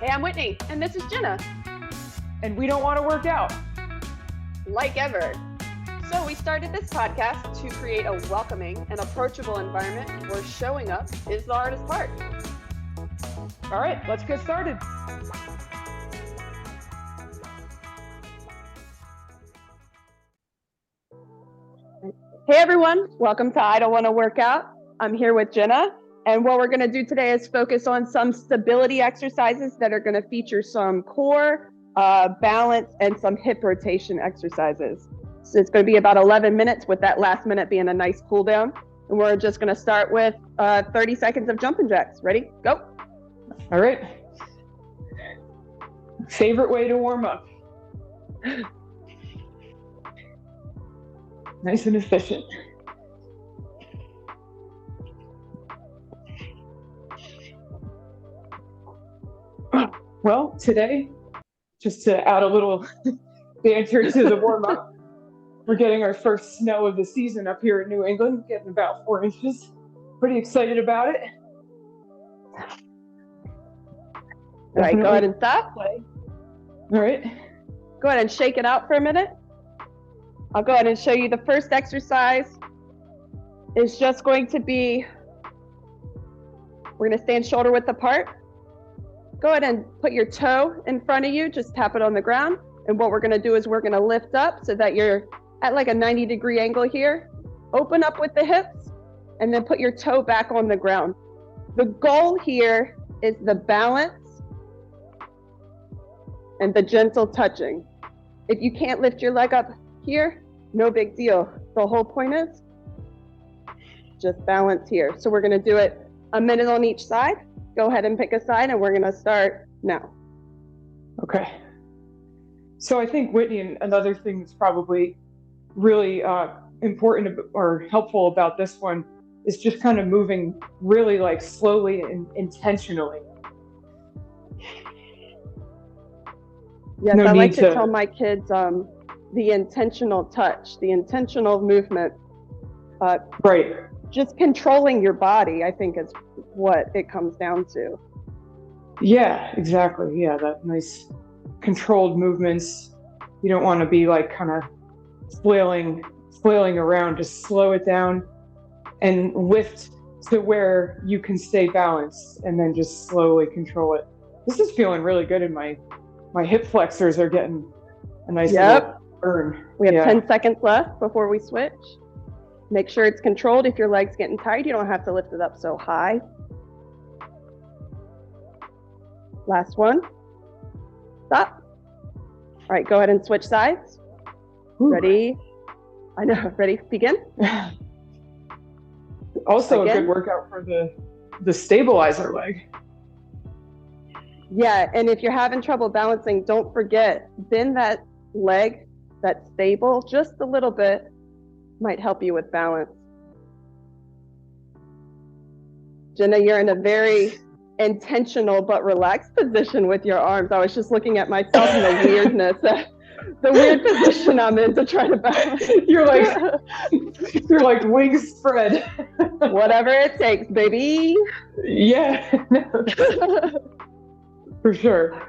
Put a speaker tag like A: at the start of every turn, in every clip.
A: Hey, I'm Whitney, and this is Jenna.
B: And we don't want to work out.
A: Like ever. So we started this podcast to create a welcoming and approachable environment where showing up is the hardest part.
B: All right, let's get started.
A: Hey everyone, welcome to I Don't Want to Work Out. I'm here with Jenna, and what we're going to do today is focus on some stability exercises that are going to feature some core, balance, and some hip rotation exercises. So it's going to be about 11 minutes, with that last minute being a nice cool down. And we're just going to start with 30 seconds of jumping jacks. Ready? Go.
B: All right. Favorite way to warm up. Nice and efficient. Well, today, just to add a little banter to the warm-up, we're getting our first snow of the season up here in New England, getting about 4 inches. Pretty excited about it.
A: All right, go ahead and stop.
B: All right.
A: Go ahead and shake it out for a minute. I'll go ahead and show you the first exercise. Is just going to be, we're going to stand shoulder width apart. Go ahead and put your toe in front of you, just tap it on the ground. And what we're going to do is we're going to lift up so that you're at like a 90-degree angle here. Open up with the hips and then put your toe back on the ground. The goal here is the balance and the gentle touching. If you can't lift your leg up here, no big deal. The whole point is just balance here. So we're going to do it a minute on each side. Go ahead and pick a side, and we're going to start now.
B: Okay. So I think, Whitney, and another thing that's probably really important or helpful about this one is just kind of moving really like slowly and intentionally.
A: Yes, I like to tell my kids the intentional touch, the intentional movement.
B: Right.
A: Just controlling your body, I think, is what it comes down to.
B: Yeah, exactly. Yeah, that nice controlled movements. You don't want to be like kind of flailing around. Just slow it down and lift to where you can stay balanced, and then just slowly control it. This is feeling really good in my hip flexors are getting a nice little burn.
A: We have 10 seconds left before we switch. Make sure it's controlled. If your leg's getting tired, you don't have to lift it up so high. Last one. Stop. All right, go ahead and switch sides. Ooh. Ready? I know, ready, begin.
B: Also again. A good workout for the stabilizer leg.
A: Yeah, and if you're having trouble balancing, don't forget, bend that leg, that stable, just a little bit, might help you with balance. Jenna, you're in a very intentional but relaxed position with your arms. I was just looking at myself and the weirdness, the weird position I'm in to try to balance.
B: You're like wings spread.
A: Whatever it takes, baby.
B: Yeah. For sure.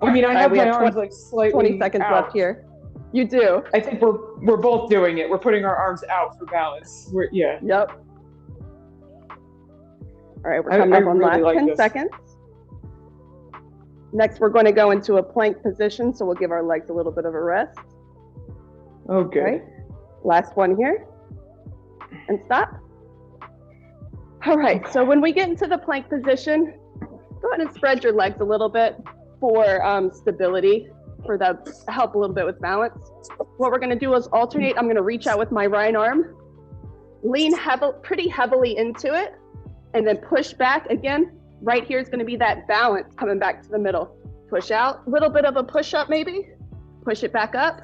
B: I mean, I have my arms like slightly
A: 20 seconds
B: out.
A: Left here. You do.
B: I think we're both doing it. We're putting our arms out for balance. Yeah.
A: Yep. All right, we're coming up on
B: really
A: last 10 seconds. Next, we're going to go into a plank position, so we'll give our legs a little bit of a rest.
B: Okay.
A: Right. Last one here. And stop. All right, okay. So when we get into the plank position, go ahead and spread your legs a little bit for stability, for that help a little bit with balance. What we're going to do is alternate. I'm going to reach out with my right arm, lean pretty heavily into it, and then push back again. Right here is going to be that balance coming back to the middle. Push out, a little bit of a push up maybe, push it back up,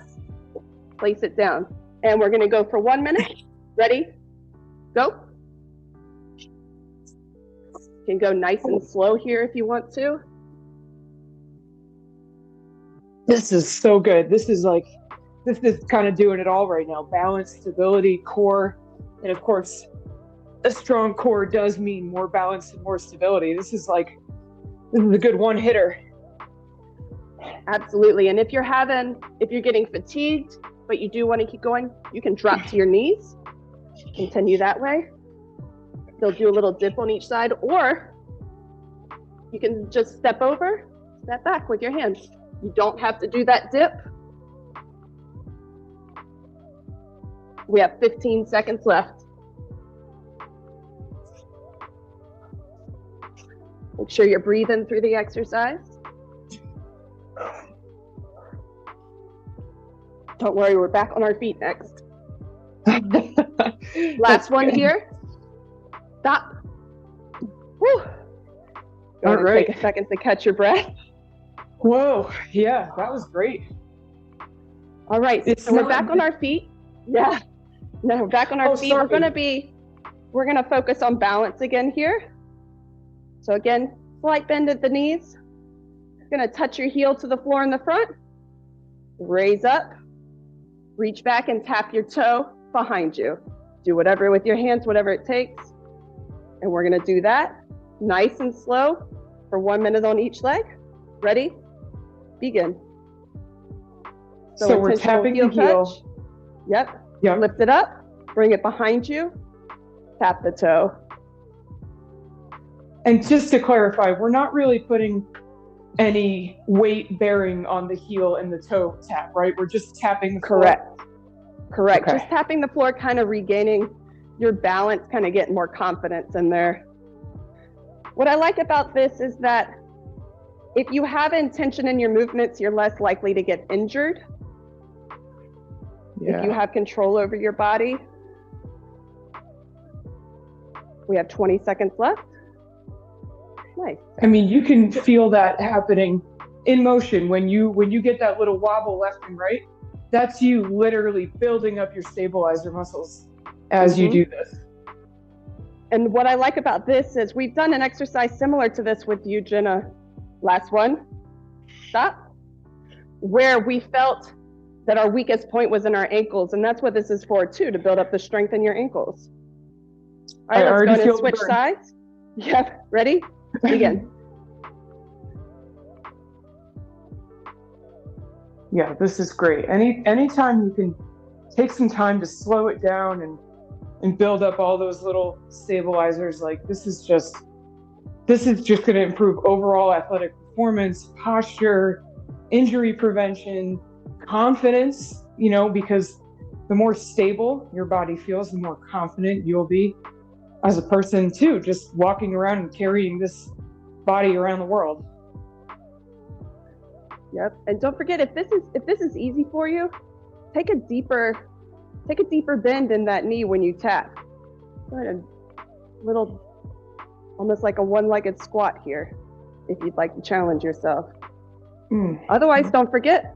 A: place it down. And we're going to go for 1 minute. Ready? Go. You can go nice and slow here if you want to.
B: This is so good. This is kind of doing it all right now. Balance, stability, core, and of course, a strong core does mean more balance and more stability. This is a good one hitter.
A: Absolutely. And if you're getting fatigued, but you do want to keep going, you can drop to your knees, continue that way. They'll do a little dip on each side, or you can just step over, step back with your hands. You don't have to do that dip. We have 15 seconds left. Make sure you're breathing through the exercise. Don't worry, we're back on our feet next. Last one here. Stop. Whew. All right. Take a second to catch your breath.
B: Whoa, yeah, that was great.
A: All right, so we're back on our feet. Yeah, no, we're back on our feet.
B: Sorry.
A: We're gonna focus on balance again here. So again, slight bend at the knees. You're gonna touch your heel to the floor in the front. Raise up, reach back and tap your toe behind you. Do whatever with your hands, whatever it takes. And we're gonna do that nice and slow for 1 minute on each leg. Ready? Begin.
B: So we're tapping the heel.
A: Yep. Lift it up, bring it behind you, tap the toe.
B: And just to clarify, we're not really putting any weight bearing on the heel and the toe tap, right? We're just tapping the
A: floor. Correct.
B: Okay.
A: Just tapping the floor, kind of regaining your balance, kind of getting more confidence in there. What I like about this is that if you have intention in your movements, you're less likely to get injured. Yeah. If you have control over your body. We have 20 seconds left. Nice.
B: I mean, you can feel that happening in motion when you get that little wobble left and right. That's you literally building up your stabilizer muscles as you do this.
A: And what I like about this is we've done an exercise similar to this with you, Jenna. Last one. Stop. Where we felt that our weakest point was in our ankles, and that's what this is for too, to build up the strength in your ankles. All right, let's go ahead and switch sides. Yep, ready? Begin.
B: Yeah, this is great. Anytime you can take some time to slow it down and build up all those little stabilizers, like this is just going to improve overall athletic performance, posture, injury prevention, confidence, because the more stable your body feels, the more confident you'll be as a person too, just walking around and carrying this body around the world.
A: Yep. And don't forget, if this is easy for you, take a deeper bend in that knee when you tap. Go ahead and almost like a one-legged squat here, if you'd like to challenge yourself. Otherwise, don't forget,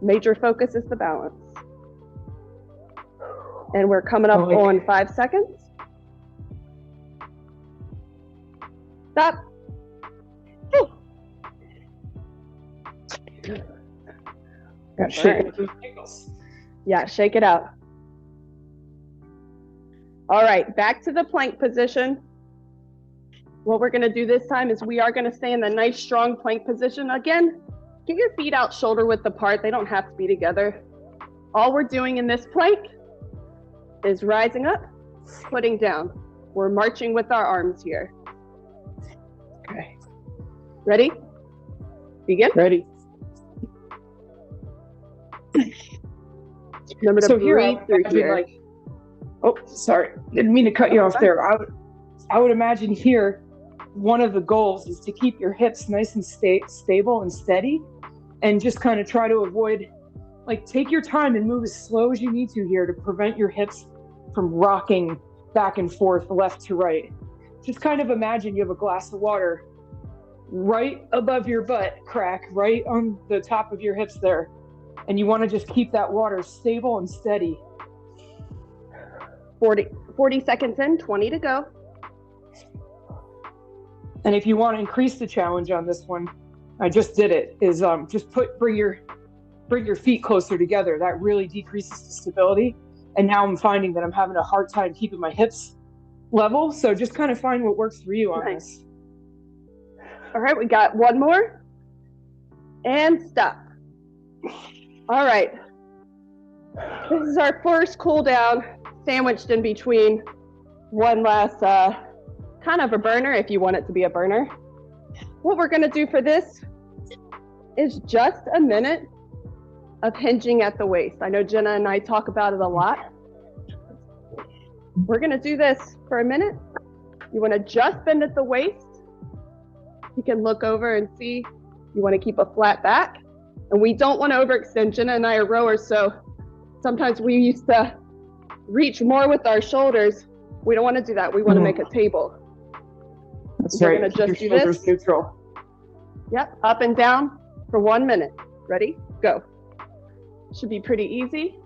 A: major focus is the balance. And we're coming up on 5 seconds. Stop.
B: Shake those ankles.
A: Yeah, shake it out. All right, back to the plank position. What we're gonna do this time is we are gonna stay in the nice, strong plank position. Again, get your feet out shoulder width apart. They don't have to be together. All we're doing in this plank is rising up, putting down. We're marching with our arms here.
B: Okay.
A: Ready? Begin.
B: Ready.
A: Remember to breathe through here.
B: Sorry. Didn't mean to cut you off there. I would imagine here, one of the goals is to keep your hips nice and stable and steady, and just kind of try to avoid, take your time and move as slow as you need to here to prevent your hips from rocking back and forth, left to right. Just kind of imagine you have a glass of water right above your butt crack, right on the top of your hips there. And you want to just keep that water stable and steady.
A: 40 seconds in, 20 to go.
B: And if you want to increase the challenge on this one, I just did it, is just bring your feet closer together. That really decreases the stability. And now I'm finding that I'm having a hard time keeping my hips level. So just kind of find what works for you on this.
A: All right, we got one more. And stop. All right. This is our first cool down, sandwiched in between one last kind of a burner, if you want it to be a burner. What we're going to do for this is just a minute of hinging at the waist. I know Jenna and I talk about it a lot. We're going to do this for a minute. You want to just bend at the waist. You can look over and see you want to keep a flat back. And we don't want to overextend. Jenna and I are rowers, so sometimes we used to reach more with our shoulders. We don't want to do that. We want to make a table.
B: That's right.
A: We're going to just do
B: shoulders
A: this.
B: Neutral.
A: Yep, up and down for 1 minute. Ready? Go. Should be pretty easy.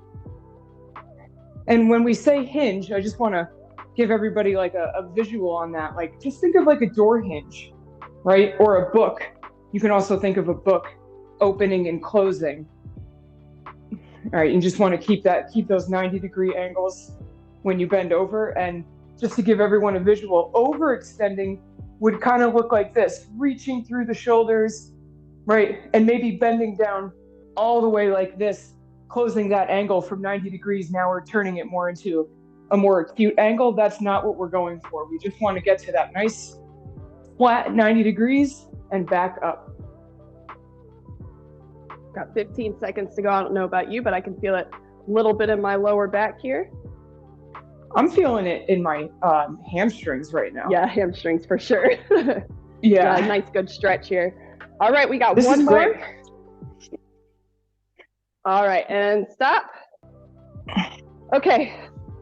B: And when we say hinge, I just want to give everybody like a visual on that. Like, just think of like a door hinge, right? Or a book. You can also think of a book opening and closing. All right, you just want to keep those 90-degree angles when you bend over. And just to give everyone a visual, overextending would kind of look like this, reaching through the shoulders, right? And maybe bending down all the way like this, closing that angle from 90 degrees. Now we're turning it more into a more acute angle. That's not what we're going for. We just want to get to that nice flat 90 degrees and back up.
A: Got 15 seconds to go. I don't know about you, but I can feel it a little bit in my lower back here.
B: I'm feeling it in my hamstrings right now.
A: Yeah, hamstrings for sure.
B: Yeah.
A: Nice good stretch here. All right, we got
B: This
A: one
B: is
A: more.
B: great.
A: All right, and stop. Okay,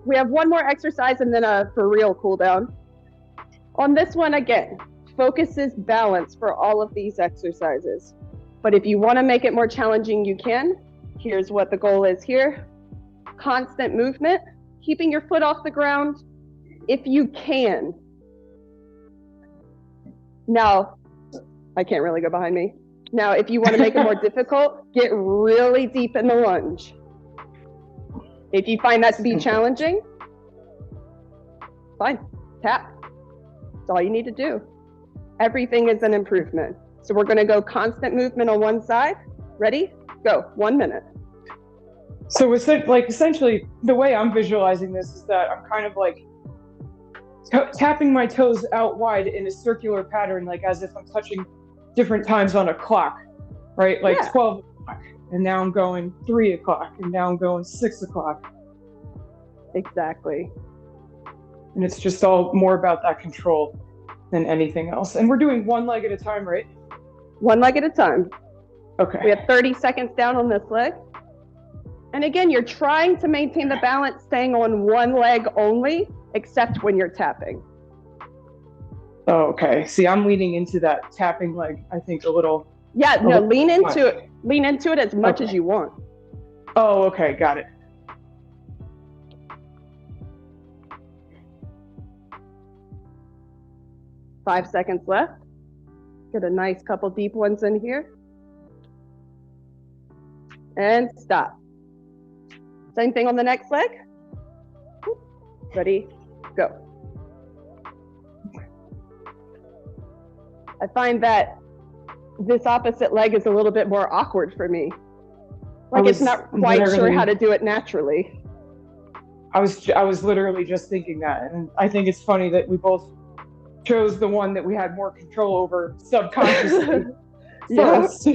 A: we have one more exercise and then a for real cool down. On this one, again, focuses balance for all of these exercises. But if you want to make it more challenging, you can. Here's what the goal is here. Constant movement, keeping your foot off the ground if you can. Now, I can't really go behind me. Now, if you want to make it more difficult, get really deep in the lunge. If you find that to be challenging, fine, tap. That's all you need to do. Everything is an improvement. So we're going to go constant movement on one side. Ready? Go. 1 minute.
B: So it's like essentially the way I'm visualizing this is that I'm kind of like tapping my toes out wide in a circular pattern, like as if I'm touching different times on a clock, right? Like 12 o'clock, and now I'm going 3 o'clock, and now I'm going 6 o'clock.
A: Exactly.
B: And it's just all more about that control than anything else. And we're doing one leg at a time, right?
A: One leg at a time.
B: Okay.
A: We have 30 seconds down on this leg. And again, you're trying to maintain the balance, staying on one leg only, except when you're tapping.
B: Oh, okay. See, I'm leaning into that tapping leg, I think, a little.
A: Yeah, no, lean into it. Lean into it as much as you want.
B: Oh, okay. Got it.
A: Five seconds left. Get a nice couple deep ones in here. And stop. Same thing on the next leg. Ready, go. I find that this opposite leg is a little bit more awkward for me. Like it's not quite sure how to do it naturally.
B: I was literally just thinking that. And I think it's funny that we both chose the one that we had more control over subconsciously. First.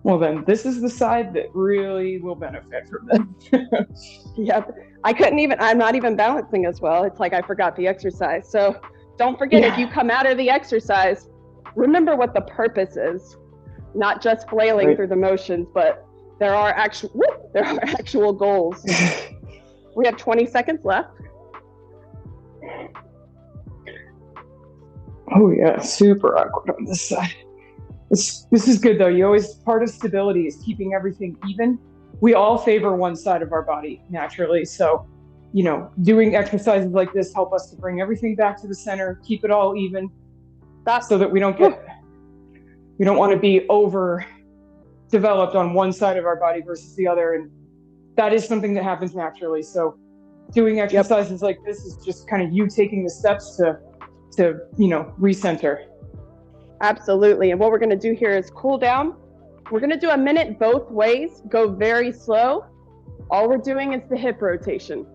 B: Well, then this is the side that really will benefit from this.
A: Yep. I'm not even balancing as well. It's like I forgot the exercise. So don't forget, if you come out of the exercise, remember what the purpose is. Not just flailing through the motions, but there are actual goals. We have 20 seconds left.
B: Oh yeah, super awkward on this side. This is good though. Part of stability is keeping everything even. We all favor one side of our body naturally. So, doing exercises like this help us to bring everything back to the center, keep it all even, so that we don't want to be over developed on one side of our body versus the other. And that is something that happens naturally. So doing exercises like this is just kind of you taking the steps to recenter.
A: Absolutely. And what we're going to do here is cool down. We're going to do a minute both ways, go very slow. All we're doing is the hip rotation.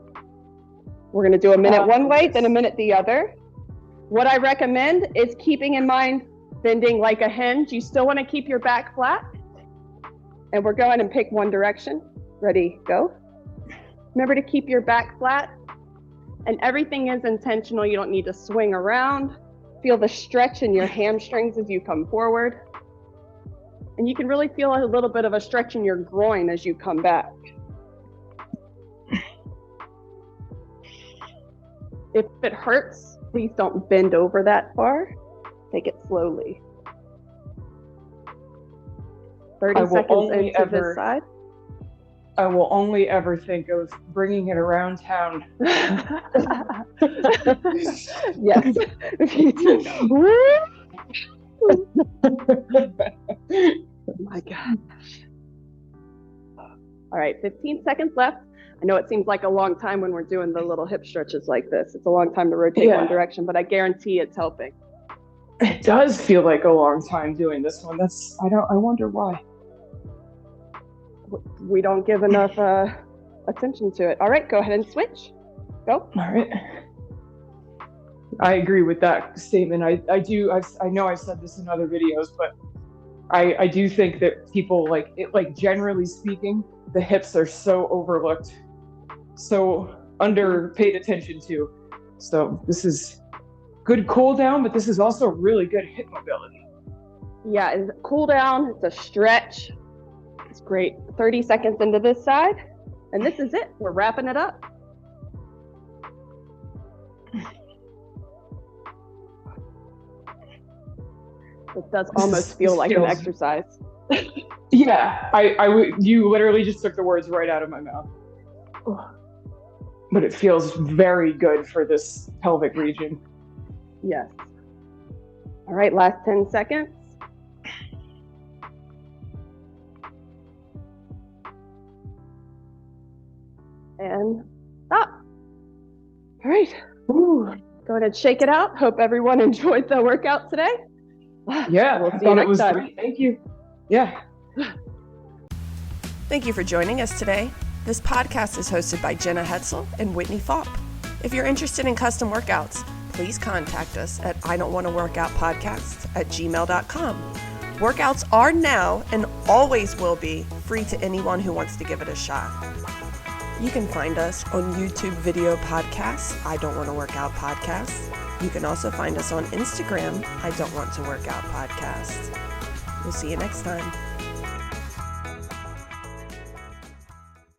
A: We're going to do a minute one way, then a minute the other. What I recommend is keeping in mind bending like a hinge. You still want to keep your back flat. And we're going and pick one direction. Ready, go. Remember to keep your back flat. And everything is intentional. You don't need to swing around. Feel the stretch in your hamstrings as you come forward. And you can really feel a little bit of a stretch in your groin as you come back. If it hurts, please don't bend over that far. Take it slowly. 30 seconds into this side.
B: I will only ever think of bringing it around town.
A: Yes. Oh my gosh. All right, 15 seconds left. I know it seems like a long time when we're doing the little hip stretches like this. It's a long time to rotate one direction, but I guarantee it's helping.
B: It does feel like a long time doing this one. I wonder why.
A: We don't give enough attention to it. All right, go ahead and switch. Go.
B: All right. I agree with that statement. I know I've said this in other videos, but I do think that people generally speaking, the hips are so overlooked, so paid attention to. So this is good cool down, but this is also really good hip mobility.
A: Yeah, it's cool down, it's a stretch. It's great. 30 seconds into this side, and this is it. We're wrapping it up. It does almost feel like an exercise.
B: Yeah, you literally just took the words right out of my mouth. But it feels very good for this pelvic region.
A: Yes. All right, last 10 seconds. And stop. All right. Ooh. Go ahead and shake it out. Hope everyone enjoyed the workout today.
B: Yeah,
A: we'll see you next time.
B: Great. Thank you. Yeah.
C: Thank you for joining us today. This podcast is hosted by Jenna Hetzel and Whitney Falk. If you're interested in custom workouts, please contact us at idon'twannaworkoutpodcast@gmail.com. Workouts are now and always will be free to anyone who wants to give it a shot. You can find us on YouTube video podcasts, I Don't Want to Work Out Podcasts. You can also find us on Instagram, I Don't Want to Work Out Podcasts. We'll see you next time.